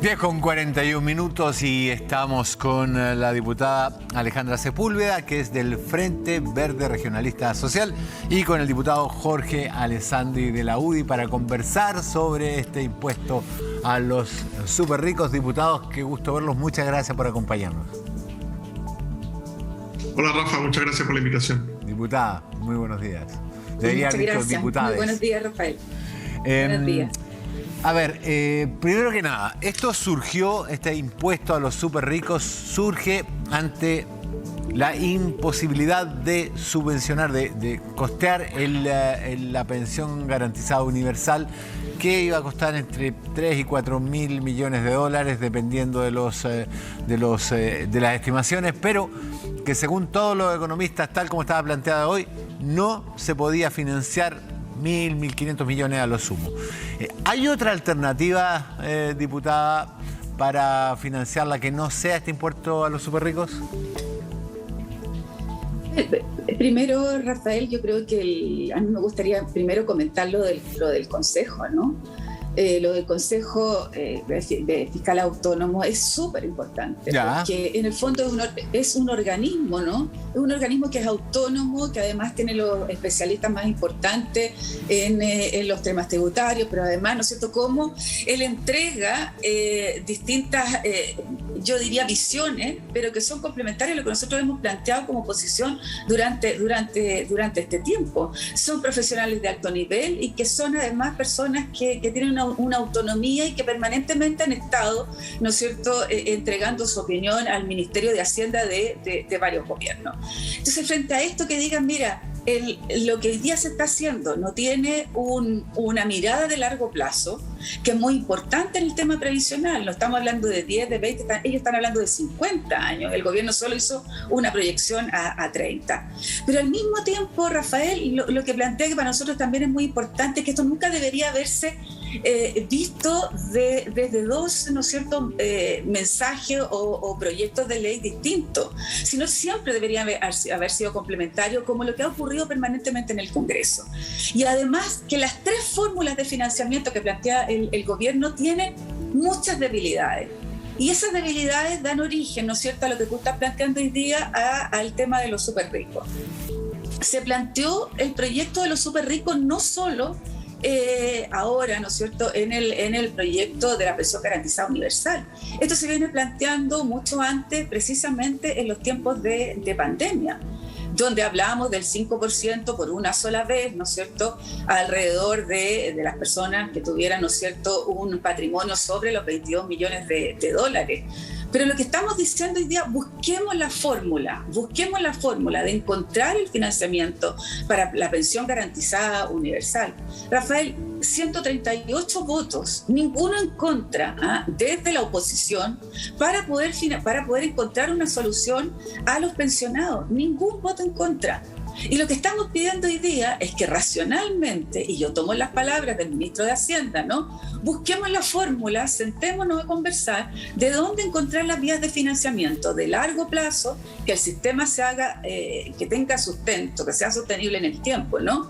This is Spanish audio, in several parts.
10:41 y estamos con la diputada Alejandra Sepúlveda, que es del Frente Verde Regionalista Social, y con el diputado Jorge Alessandri de la UDI para conversar sobre este impuesto a los súper ricos. Diputados, qué gusto verlos. Muchas gracias por acompañarnos. Hola Rafa, muchas gracias por la invitación. Diputada, muy buenos días. Muchas gracias. Muy buenos días, Rafael. Buenos días. A ver, primero que nada, este impuesto a los súper ricos surge ante la imposibilidad de subvencionar, de costear la pensión garantizada universal, que iba a costar entre 3 y 4 mil millones de dólares, dependiendo de las estimaciones, pero que según todos los economistas, tal como estaba planteada hoy, no se podía financiar 1.500 millones a lo sumo. ¿Hay otra alternativa, diputada, para financiarla que no sea este impuesto a los súper ricos? Primero, Rafael, yo creo que a mí me gustaría primero comentar lo del Consejo, ¿no? Lo del Consejo de Fiscal Autónomo es súper importante, porque en el fondo es un organismo, ¿no? Es un organismo que es autónomo, que además tiene los especialistas más importantes en los temas tributarios, pero además, ¿no es cierto?, cómo él entrega distintas, yo diría, visiones, pero que son complementarias a lo que nosotros hemos planteado como posición durante este tiempo. Son profesionales de alto nivel y que son además personas que tienen una autonomía y que permanentemente han estado, ¿no es cierto?, entregando su opinión al Ministerio de Hacienda de varios gobiernos. Entonces, frente a esto, que digan, mira, lo que hoy día se está haciendo no tiene una mirada de largo plazo, que es muy importante en el tema previsional. No estamos hablando de 10, de 20, ellos están hablando de 50 años. El gobierno solo hizo una proyección a 30. Pero al mismo tiempo, Rafael, lo que plantea, que para nosotros también es muy importante, que esto nunca debería haberse visto desde dos, ¿no es cierto?, mensajes o proyectos de ley distintos, sino siempre debería haber sido complementario, como lo que ha ocurrido permanentemente en el Congreso. Y además que las tres fórmulas de financiamiento que plantea el gobierno tienen muchas debilidades. Y esas debilidades dan origen, ¿no es cierto?, a lo que tú estás planteando hoy día, al tema de los súper ricos. Se planteó el proyecto de los súper ricos no solo ahora, ¿no es cierto?, en el proyecto de la pensión garantizada universal. Esto se viene planteando mucho antes, precisamente en los tiempos de pandemia, donde hablábamos del 5% por una sola vez, ¿no es cierto?, alrededor de las personas que tuvieran, ¿no es cierto?, un patrimonio sobre los 22 millones de dólares. Pero lo que estamos diciendo hoy día, busquemos la fórmula de encontrar el financiamiento para la pensión garantizada universal. Rafael, 138 votos, ninguno en contra, desde la oposición, para poder encontrar una solución a los pensionados. Ningún voto en contra. Y lo que estamos pidiendo hoy día es que racionalmente, y yo tomo las palabras del ministro de Hacienda, ¿no?, busquemos la fórmula, sentémonos a conversar de dónde encontrar las vías de financiamiento de largo plazo, que el sistema se haga, que tenga sustento, que sea sostenible en el tiempo, ¿no?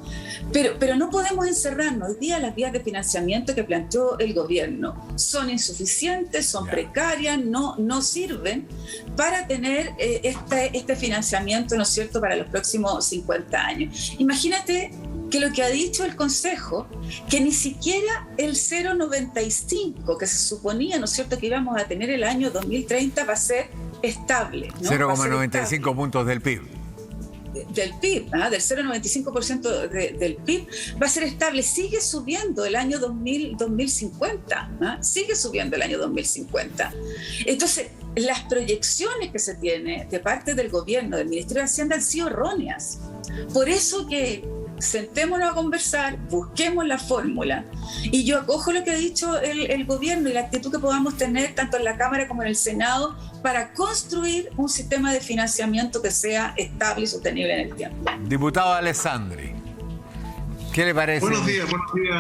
Pero no podemos encerrarnos. Hoy día las vías de financiamiento que planteó el gobierno son insuficientes, son precarias, no sirven para tener este financiamiento, ¿no es cierto?, para los próximos 50 años. Imagínate que lo que ha dicho el Consejo, que ni siquiera el 0,95 que se suponía, ¿no es cierto?, que íbamos a tener el año 2030 va a ser estable, ¿no? 0,95 puntos del PIB. Del PIB, del 0,95% del PIB, va a ser estable. Sigue subiendo el año 2050, sigue subiendo el año 2050. Entonces, las proyecciones que se tienen de parte del gobierno, del Ministerio de Hacienda, han sido erróneas. Por eso que sentémonos a conversar, busquemos la fórmula. Y yo acojo lo que ha dicho el gobierno y la actitud que podamos tener tanto en la Cámara como en el Senado para construir un sistema de financiamiento que sea estable y sostenible en el tiempo. Diputado Alessandri, ¿qué le parece? Buenos días.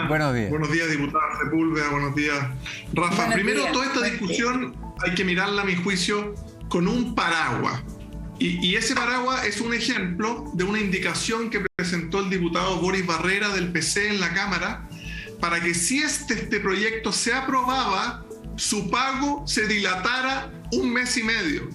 Buenos días. Buenos días, diputada Sepúlveda. Buenos días, Rafa. Buenos Primero, días. Toda esta discusión hay que mirarla, a mi juicio, con un paraguas. Y ese paraguas es un ejemplo de una indicación que presentó el diputado Boris Barrera del PC en la Cámara para que si este proyecto se aprobaba, su pago se dilatara 1 mes y medio.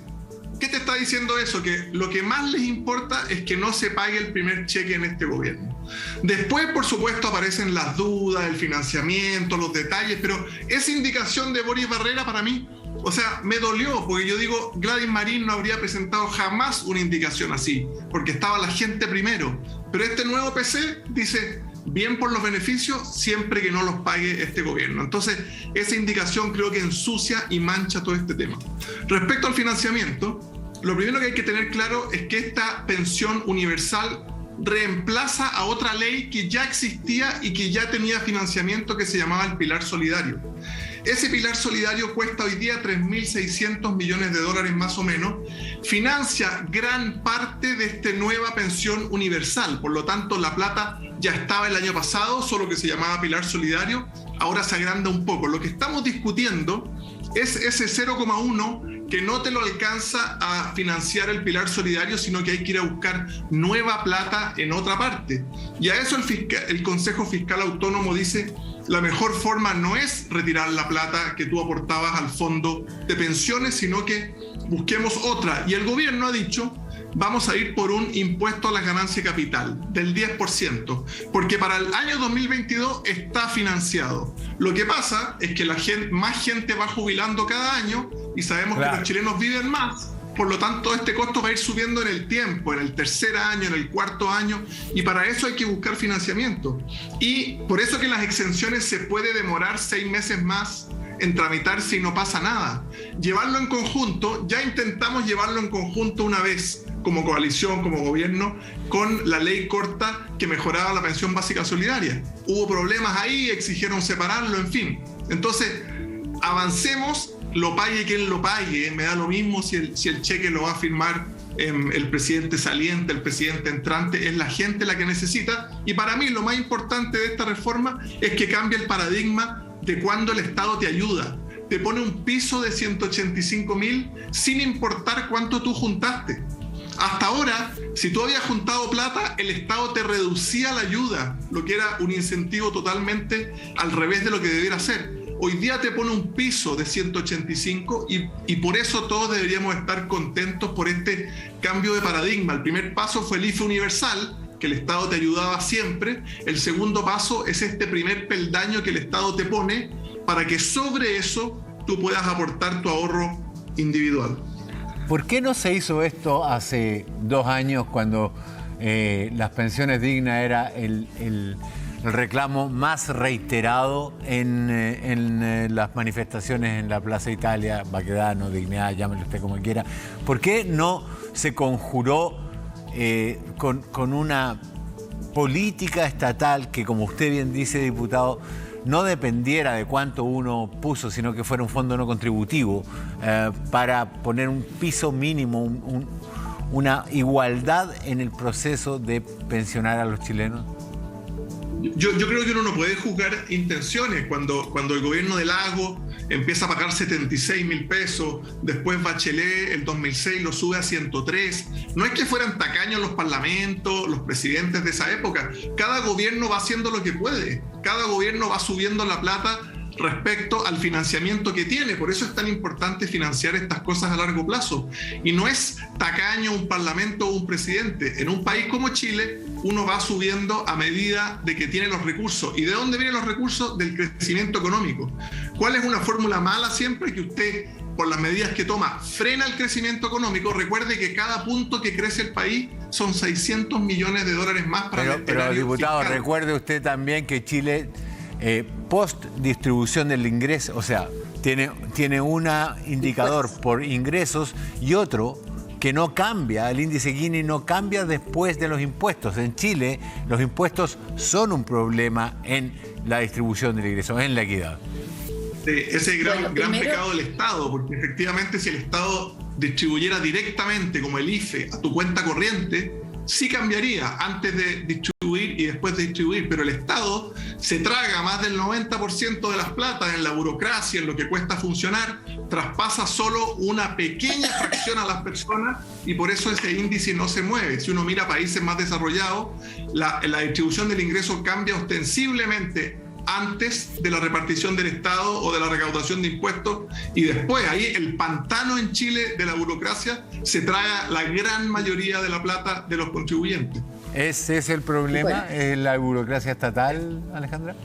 ¿Qué te está diciendo eso? Que lo que más les importa es que no se pague el primer cheque en este gobierno. Después, por supuesto, aparecen las dudas, el financiamiento, los detalles, pero esa indicación de Boris Barrera para mí, o sea, me dolió, porque yo digo, Gladys Marín no habría presentado jamás una indicación así, porque estaba la gente primero. Pero este nuevo PC dice, bien por los beneficios, siempre que no los pague este gobierno. Entonces, esa indicación creo que ensucia y mancha todo este tema. Respecto al financiamiento, lo primero que hay que tener claro es que esta pensión universal reemplaza a otra ley que ya existía y que ya tenía financiamiento, que se llamaba el Pilar Solidario. Ese Pilar Solidario cuesta hoy día $3.600 millones más o menos, financia gran parte de esta nueva pensión universal. Por lo tanto, la plata ya estaba el año pasado, solo que se llamaba Pilar Solidario, ahora se agranda un poco. Lo que estamos discutiendo es ese 0,1 que no te lo alcanza a financiar el Pilar Solidario, sino que hay que ir a buscar nueva plata en otra parte. Y a eso el Consejo Fiscal Autónomo dice, la mejor forma no es retirar la plata que tú aportabas al fondo de pensiones, sino que busquemos otra. Y el gobierno ha dicho, vamos a ir por un impuesto a la ganancia capital del 10%, porque para el año 2022 está financiado. Lo que pasa es que más gente va jubilando cada año y sabemos que los chilenos viven más. Por lo tanto, este costo va a ir subiendo en el tiempo, en el tercer año, en el cuarto año, y para eso hay que buscar financiamiento. Y por eso que las exenciones se puede demorar 6 meses más en tramitarse y no pasa nada. Llevarlo en conjunto, ya intentamos llevarlo en conjunto una vez, como coalición, como gobierno, con la ley corta que mejoraba la pensión básica solidaria. Hubo problemas ahí, exigieron separarlo, en fin. Entonces, avancemos, lo pague quien lo pague, me da lo mismo si el cheque lo va a firmar el presidente saliente, el presidente entrante, es la gente la que necesita. Y para mí lo más importante de esta reforma es que cambie el paradigma de cuando el Estado te ayuda. Te pone un piso de 185.000 sin importar cuánto tú juntaste. Hasta ahora, si tú habías juntado plata, el Estado te reducía la ayuda, lo que era un incentivo totalmente al revés de lo que debiera ser. Hoy día te pone un piso de 185 y por eso todos deberíamos estar contentos por este cambio de paradigma. El primer paso fue el IFE universal, que el Estado te ayudaba siempre. El segundo paso es este primer peldaño que el Estado te pone para que sobre eso tú puedas aportar tu ahorro individual. ¿Por qué no se hizo esto hace 2 años cuando las pensiones dignas era el reclamo más reiterado en las manifestaciones en la Plaza Italia, Baquedano, Dignidad, llámelo usted como quiera? ¿Por qué no se conjuró con una política estatal que, como usted bien dice, diputado, no dependiera de cuánto uno puso, sino que fuera un fondo no contributivo, para poner un piso mínimo, una igualdad en el proceso de pensionar a los chilenos? Yo creo que uno no puede juzgar intenciones. Cuando el gobierno de Lagos empieza a pagar 76.000 pesos, después Bachelet, el 2006, lo sube a 103. No es que fueran tacaños los parlamentos, los presidentes de esa época. Cada gobierno va haciendo lo que puede. Cada gobierno va subiendo la plata respecto al financiamiento que tiene. Por eso es tan importante financiar estas cosas a largo plazo. Y no es tacaño un parlamento o un presidente. En un país como Chile, uno va subiendo a medida de que tiene los recursos. ¿Y de dónde vienen los recursos? Del crecimiento económico. ¿Cuál es una fórmula mala siempre? Que usted, por las medidas que toma, frena el crecimiento económico. Recuerde que cada punto que crece el país son $600 millones más para el Pero diputado, fiscal. Recuerde usted también que Chile, post distribución del ingreso, o sea, tiene un indicador por ingresos y otro que no cambia. El índice Gini no cambia después de los impuestos. En Chile, los impuestos son un problema en la distribución del ingreso, en la equidad. Ese gran pecado del Estado, porque efectivamente si el Estado distribuyera directamente como el IFE a tu cuenta corriente, sí cambiaría antes de distribuir y después de distribuir, pero el Estado se traga más del 90% de las platas en la burocracia, en lo que cuesta funcionar, traspasa solo una pequeña fracción a las personas y por eso ese índice no se mueve. Si uno mira países más desarrollados, la distribución del ingreso cambia ostensiblemente antes de la repartición del Estado o de la recaudación de impuestos y después. Ahí el pantano en Chile de la burocracia se traga la gran mayoría de la plata de los contribuyentes. ¿Ese es el problema? Bueno. ¿Es la burocracia estatal, Alejandra?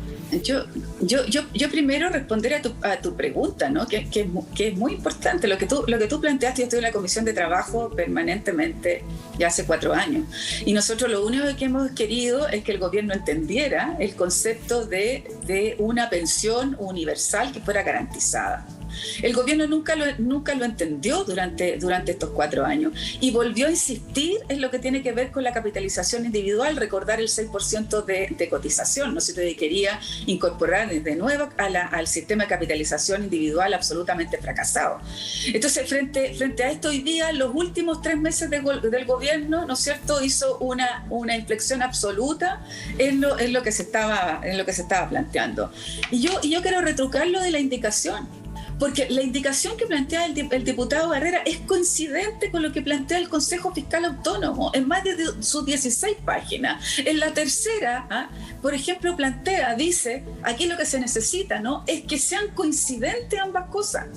Yo primero responder a tu pregunta, ¿no? Que es muy importante. Lo que tú planteaste, yo estoy en la Comisión de Trabajo permanentemente ya hace 4 años. Y nosotros lo único que hemos querido es que el gobierno entendiera el concepto de una pensión universal que fuera garantizada. El gobierno nunca lo entendió durante estos 4 años y volvió a insistir en lo que tiene que ver con la capitalización individual, recordar el 6% de cotización, ¿no? Si te quería incorporar de nuevo al sistema de capitalización individual absolutamente fracasado. Entonces, frente a esto, hoy día, los últimos 3 meses del gobierno, ¿no es cierto?, hizo una inflexión absoluta en lo que se estaba planteando. Y yo quiero retrucarlo de la indicación. Porque la indicación que plantea el diputado Barrera es coincidente con lo que plantea el Consejo Fiscal Autónomo en más de sus 16 páginas. En la tercera, por ejemplo, dice, aquí lo que se necesita, ¿no?, es que sean coincidentes ambas cosas.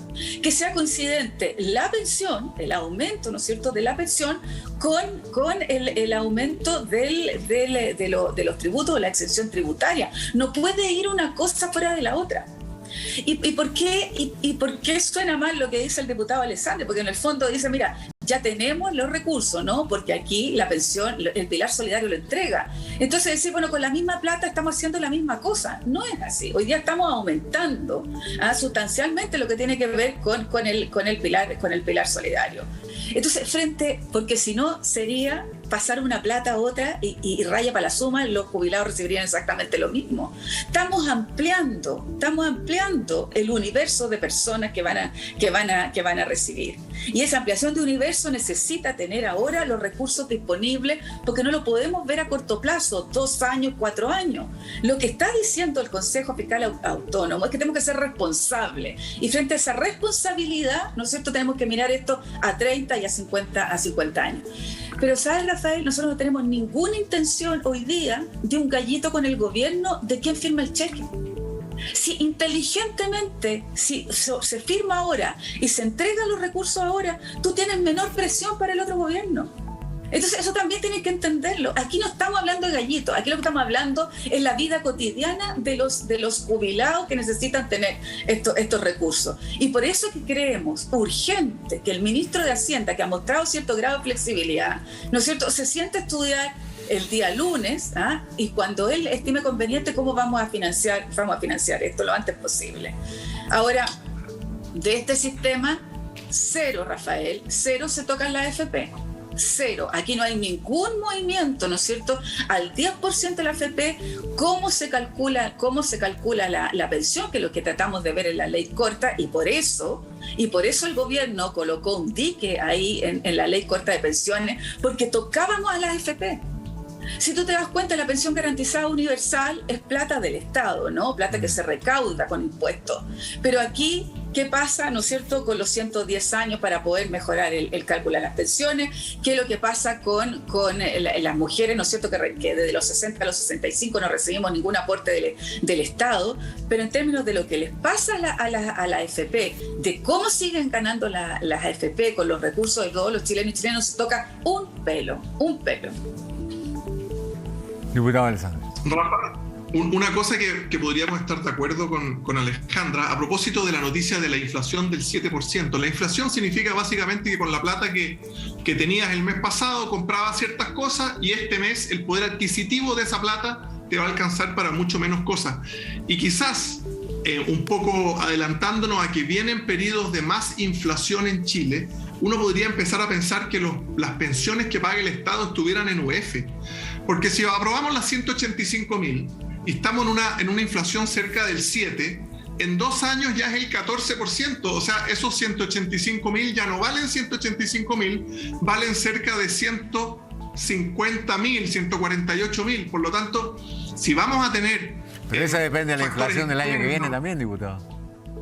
Que sea coincidente la pensión, el aumento, ¿no es cierto?, de la pensión con el aumento de los tributos o la exención tributaria. No puede ir una cosa fuera de la otra. ¿Y por qué suena mal lo que dice el diputado Alessandri? Porque en el fondo dice, mira, ya tenemos los recursos, ¿no? Porque aquí la pensión, el pilar solidario lo entrega. Entonces decir, bueno, con la misma plata estamos haciendo la misma cosa. No es así. Hoy día estamos aumentando sustancialmente lo que tiene que ver con el pilar solidario. Entonces, porque si no sería pasar una plata a otra y raya para la suma, los jubilados recibirían exactamente lo mismo. Estamos ampliando el universo de personas que van a recibir. Y esa ampliación de universo necesita tener ahora los recursos disponibles, porque no lo podemos ver a corto plazo, 2 años, 4 años. Lo que está diciendo el Consejo Fiscal Autónomo es que tenemos que ser responsables. Y frente a esa responsabilidad, ¿no es cierto?, tenemos que mirar esto a 30 y a 50 años. Pero, ¿sabes, Rafael? Nosotros no tenemos ninguna intención hoy día de un gallito con el gobierno de quién firma el cheque. Si inteligentemente se firma ahora y se entregan los recursos ahora, tú tienes menor presión para el otro gobierno. Entonces eso también tienes que entenderlo. Aquí no estamos hablando de gallitos, aquí lo que estamos hablando es la vida cotidiana de los jubilados que necesitan tener estos recursos. Y por eso que creemos urgente que el ministro de Hacienda, que ha mostrado cierto grado de flexibilidad, ¿no es cierto?, se siente a estudiar el día lunes, y cuando él estime conveniente, cómo vamos a financiar esto lo antes posible. Ahora, de este sistema, 0, Rafael, 0 se tocan la AFP. 0. Aquí no hay ningún movimiento, ¿no es cierto?, al 10% de la AFP. ¿Cómo se calcula la pensión? Que es lo que tratamos de ver en la ley corta, y por eso el gobierno colocó un dique ahí en la ley corta de pensiones, porque tocábamos a la AFP. Si tú te das cuenta, la pensión garantizada universal es plata del Estado, ¿no? Plata que se recauda con impuestos. Pero aquí, ¿qué pasa, no es cierto?, con los 110 años para poder mejorar el cálculo de las pensiones? ¿Qué es lo que pasa con las mujeres, no es cierto?, que desde los 60 a los 65 no recibimos ningún aporte del Estado? Pero en términos de lo que les pasa a la AFP, de cómo siguen ganando las AFP con los recursos de todos los chilenos y chilenas, se toca un pelo. Diputado Alessandri. Rafa, una cosa que podríamos estar de acuerdo con Alejandra, a propósito de la noticia de la inflación del 7%. La inflación significa básicamente que con la plata que tenías el mes pasado comprabas ciertas cosas, y este mes el poder adquisitivo de esa plata te va a alcanzar para mucho menos cosas. Y quizás, un poco adelantándonos a que vienen periodos de más inflación en Chile, uno podría empezar a pensar que las pensiones que paga el Estado estuvieran en UF. Porque si aprobamos las 185.000 y estamos en una inflación cerca del 7%, en 2 años ya es el 14%. O sea, esos 185.000 ya no valen 185.000, valen cerca de 150.000, 148.000. Por lo tanto, si vamos a tener... Pero esa depende de la inflación del año que viene también, diputado.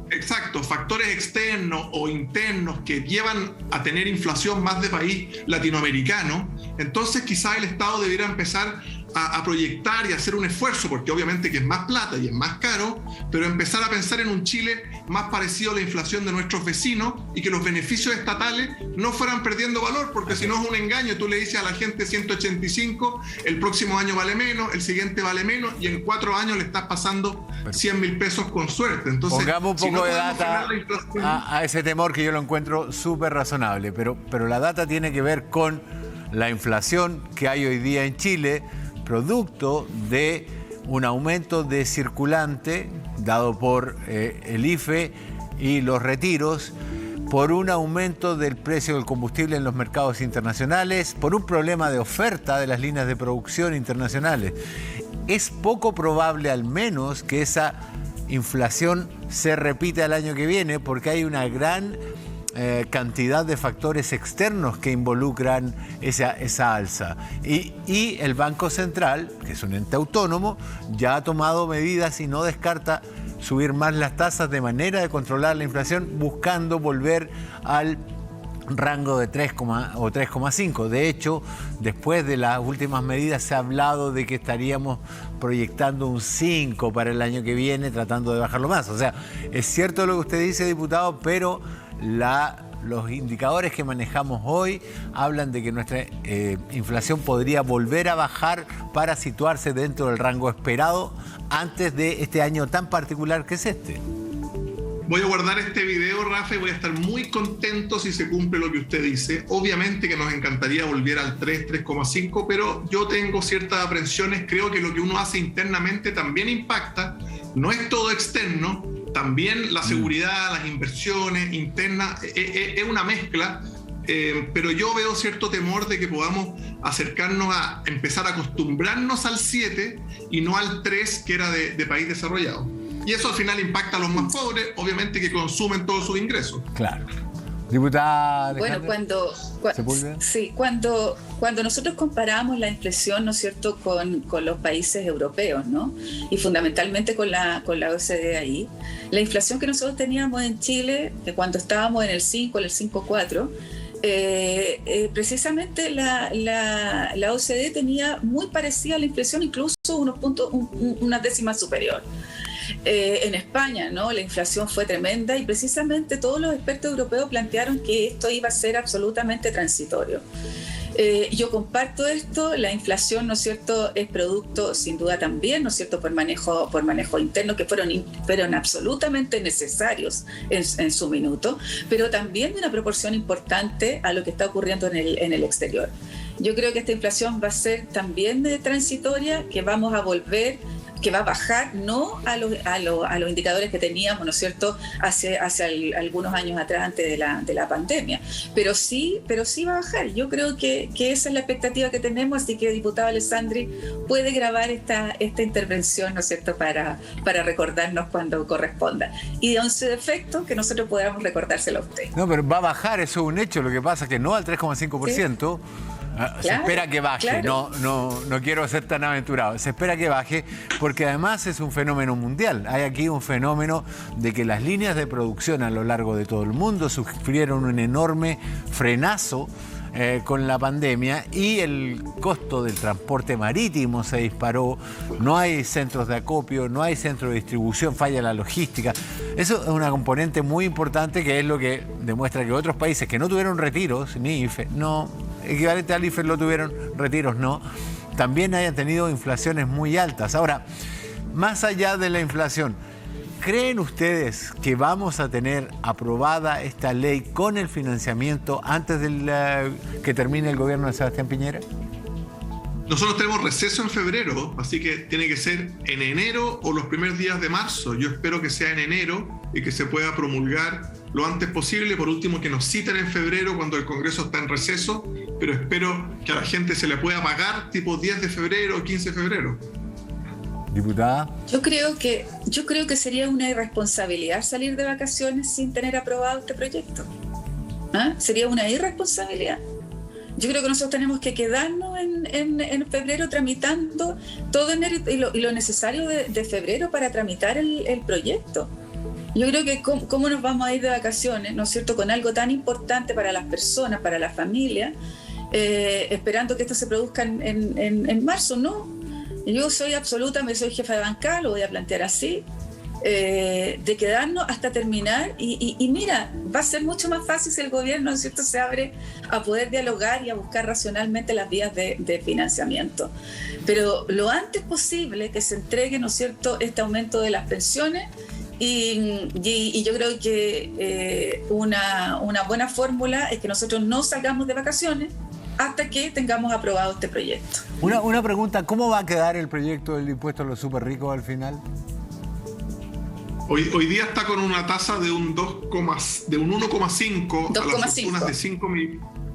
Exacto, factores externos o internos que llevan a tener inflación más de país latinoamericano, entonces quizás el Estado debiera empezar a proyectar y hacer un esfuerzo, porque obviamente que es más plata y es más caro, pero empezar a pensar en un Chile más parecido a la inflación de nuestros vecinos y que los beneficios estatales no fueran perdiendo valor, porque si no es un engaño. Tú le dices a la gente 185, el próximo año vale menos, el siguiente vale menos, y en 4 años le estás pasando 100.000 pesos con suerte. Entonces, pongamos un poco si no de data a ese temor, que yo lo encuentro súper razonable, pero la data tiene que ver con la inflación que hay hoy día en Chile, producto de un aumento de circulante dado por el IFE y los retiros, por un aumento del precio del combustible en los mercados internacionales, por un problema de oferta de las líneas de producción internacionales. Es poco probable, al menos, que esa inflación se repita el año que viene, porque hay una gran cantidad de factores externos que involucran esa alza. Y el Banco Central, que es un ente autónomo, ya ha tomado medidas y no descarta subir más las tasas de manera de controlar la inflación, buscando volver al rango de 3, o 3,5. De hecho, después de las últimas medidas se ha hablado de que estaríamos proyectando un 5 para el año que viene, tratando de bajarlo más. O sea, es cierto lo que usted dice, diputado, pero los indicadores que manejamos hoy hablan de que nuestra inflación podría volver a bajar para situarse dentro del rango esperado antes de este año tan particular que es este. Voy a guardar este video, Rafa, y voy a estar muy contento si se cumple lo que usted dice. Obviamente que nos encantaría volver al 3, 3,5, pero yo tengo ciertas aprensiones. Creo que lo que uno hace internamente también impacta. No es todo externo. También la seguridad, las inversiones internas, es una mezcla. Pero yo veo cierto temor de que podamos acercarnos a empezar a acostumbrarnos al 7 y no al 3, que era de país desarrollado. Y eso al final impacta a los más pobres, obviamente, que consumen todos sus ingresos. Claro. Diputada Alejandra, bueno, cuando nosotros comparamos la inflación, ¿no es cierto?, con los países europeos, ¿no?, y fundamentalmente con la OCDE ahí, la inflación que nosotros teníamos en Chile, cuando estábamos en el 5, en el 5,4, precisamente la OCDE tenía muy parecida a la inflación, incluso unas décimas superior. En España, ¿no?, la inflación fue tremenda y precisamente todos los expertos europeos plantearon que esto iba a ser absolutamente transitorio. Yo comparto esto. La inflación, ¿no es cierto?, es producto sin duda también, ¿no es cierto?, por manejo interno, que fueron absolutamente necesarios en su minuto, pero también de una proporción importante a lo que está ocurriendo en el exterior. Yo creo que esta inflación va a ser también transitoria, que vamos a volver, que va a bajar, no a los indicadores que teníamos, ¿no es cierto?, hace algunos años atrás, antes de la pandemia, pero sí va a bajar. Yo creo que esa es la expectativa que tenemos, así que, diputado Alessandri, puede grabar esta intervención, ¿no es cierto?, para recordarnos cuando corresponda, y en su defecto, que nosotros podamos recordárselo a usted. No, pero va a bajar, eso es un hecho. Lo que pasa es que no al 3,5%. ¿Sí? Se espera que baje, claro. No quiero ser tan aventurado. Se espera que baje porque además es un fenómeno mundial. Hay aquí un fenómeno de que las líneas de producción a lo largo de todo el mundo sufrieron un enorme frenazo con la pandemia, y el costo del transporte marítimo se disparó. No hay centros de acopio, no hay centros de distribución, falla la logística. Eso es una componente muy importante, que es lo que demuestra que otros países que no tuvieron retiros, ni IFE, equivalente al IFE lo tuvieron, retiros no, también hayan tenido inflaciones muy altas. Ahora, más allá de la inflación, ¿creen ustedes que vamos a tener aprobada esta ley con el financiamiento antes de que termine el gobierno de Sebastián Piñera? Nosotros tenemos receso en febrero, así que tiene que ser en enero o los primeros días de marzo. Yo espero que sea en enero y que se pueda promulgar lo antes posible. Por último, que nos citen en febrero cuando el Congreso está en receso, pero espero que a la gente se le pueda pagar tipo 10 de febrero o 15 de febrero. Diputada. Yo creo que sería una irresponsabilidad salir de vacaciones sin tener aprobado este proyecto. Sería una irresponsabilidad. Yo creo que nosotros tenemos que quedarnos en febrero tramitando todo enero y lo necesario de febrero para tramitar el proyecto. Yo creo que cómo nos vamos a ir de vacaciones, ¿no es cierto?, con algo tan importante para las personas, para la familia, esperando que esto se produzca en marzo. No, yo soy jefa de bancada, lo voy a plantear así, de quedarnos hasta terminar y mira, va a ser mucho más fácil si el gobierno, ¿no es cierto?, se abre a poder dialogar y a buscar racionalmente las vías de financiamiento. Pero lo antes posible que se entregue, ¿no es cierto?, este aumento de las pensiones y yo creo que una buena fórmula es que nosotros no salgamos de vacaciones hasta que tengamos aprobado este proyecto. Una pregunta, ¿cómo va a quedar el proyecto del impuesto a los súper ricos al final? Hoy día está con una tasa de un 1,5 a las fortunas de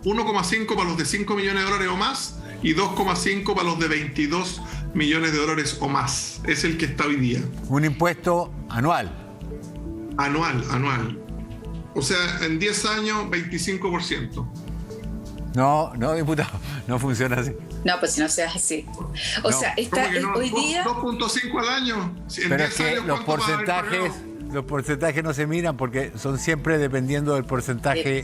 1,5 para los de 5 millones de dólares o más y 2,5 para los de 22 millones de dólares o más. Es el que está hoy día. Un impuesto anual. Anual. O sea, en 10 años, 25%. No, diputado, no funciona así. No, pues si no seas así. O sea, hoy día... 2.5 al año. Pero es que los porcentajes no se miran porque son siempre dependiendo del porcentaje.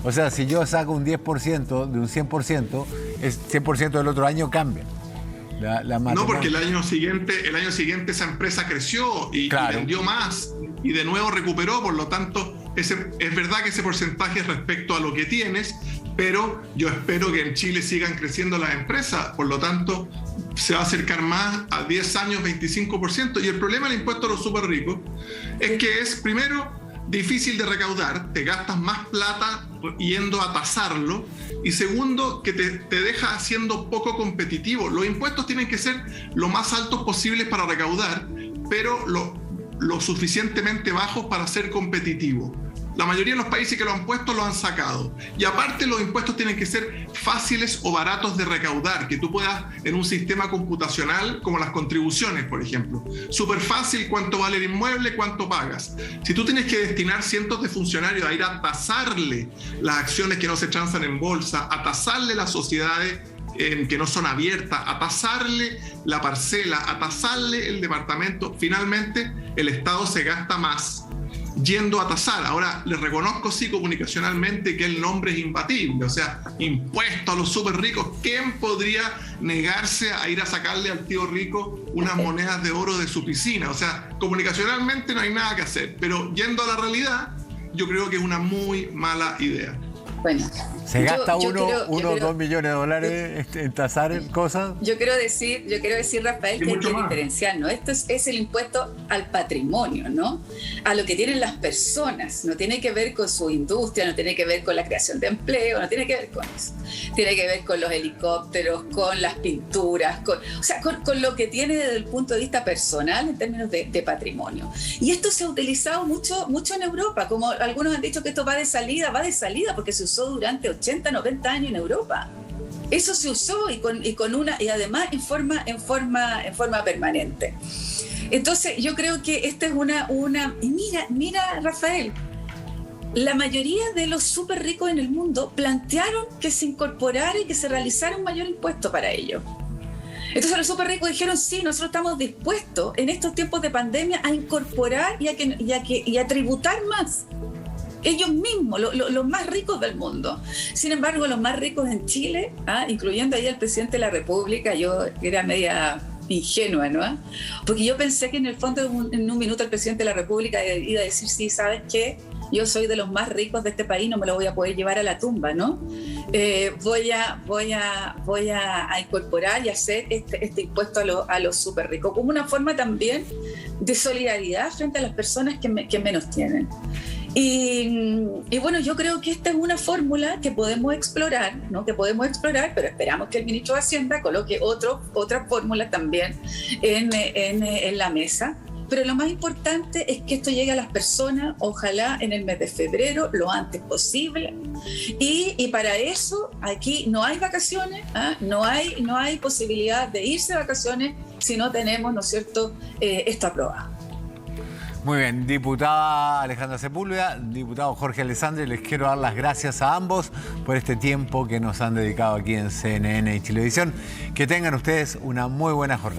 O sea, si yo saco un 10% de un 100%, el 100% del otro año cambia. No, porque el año siguiente esa empresa creció y vendió más y de nuevo recuperó, por lo tanto, es verdad que ese porcentaje es respecto a lo que tienes, pero yo espero que en Chile sigan creciendo las empresas, por lo tanto, se va a acercar más a 10 años, 25%. Y el problema del impuesto a los súper ricos es que es, primero, difícil de recaudar, te gastas más plata yendo a tasarlo, y segundo, que te deja siendo poco competitivo. Los impuestos tienen que ser lo más altos posibles para recaudar, pero lo suficientemente bajos para ser competitivos. La mayoría de los países que lo han puesto lo han sacado. Y aparte los impuestos tienen que ser fáciles o baratos de recaudar, que tú puedas en un sistema computacional como las contribuciones, por ejemplo. Súper fácil, cuánto vale el inmueble, cuánto pagas. Si tú tienes que destinar cientos de funcionarios a ir a tasarle las acciones que no se transan en bolsa, a tasarle las sociedades que no son abiertas, a tasarle la parcela, a tasarle el departamento, finalmente el Estado se gasta más yendo a tasar. Ahora, les reconozco sí comunicacionalmente que el nombre es imbatible, o sea, impuesto a los súper ricos. ¿Quién podría negarse a ir a sacarle al tío rico unas monedas de oro de su piscina? O sea, comunicacionalmente no hay nada que hacer, pero yendo a la realidad, yo creo que es una muy mala idea. Bueno, ¿se gasta uno o 2 millones de dólares en tasar cosas? Yo quiero decir, Rafael, que hay que diferenciar, ¿no? Esto es el impuesto al patrimonio, ¿no? A lo que tienen las personas. No tiene que ver con su industria, no tiene que ver con la creación de empleo, no tiene que ver con eso. Tiene que ver con los helicópteros, con las pinturas, con lo que tiene desde el punto de vista personal en términos de patrimonio. Y esto se ha utilizado mucho en Europa, como algunos han dicho que esto va de salida, porque se usó durante 80, 90 años en Europa. Eso se usó y además en forma permanente. Entonces yo creo que esta es mira Rafael, la mayoría de los súper ricos en el mundo plantearon que se incorporara y que se realizara un mayor impuesto para ellos. Entonces los súper ricos dijeron, sí, nosotros estamos dispuestos en estos tiempos de pandemia a incorporar y a tributar más. Ellos mismos, los más ricos del mundo. Sin embargo, los más ricos en Chile, incluyendo ahí al presidente de la República, yo era media ingenua, ¿no? Porque yo pensé que en el fondo en un minuto el presidente de la República iba a decir, sí, ¿sabes qué? Yo soy de los más ricos de este país, no me lo voy a poder llevar a la tumba, ¿no? Voy a incorporar y hacer este impuesto a los súper ricos, como una forma también de solidaridad frente a las personas que menos tienen. Y bueno, yo creo que esta es una fórmula que podemos explorar, ¿no? Pero esperamos que el ministro de Hacienda coloque otra fórmula también en la mesa. Pero lo más importante es que esto llegue a las personas, ojalá en el mes de febrero, lo antes posible. Y para eso aquí no hay vacaciones, no hay posibilidad de irse de vacaciones si no tenemos, ¿no es cierto?, esto aprobado. Muy bien, diputada Alejandra Sepúlveda, diputado Jorge Alessandri, les quiero dar las gracias a ambos por este tiempo que nos han dedicado aquí en CNN y Chilevisión. Que tengan ustedes una muy buena jornada.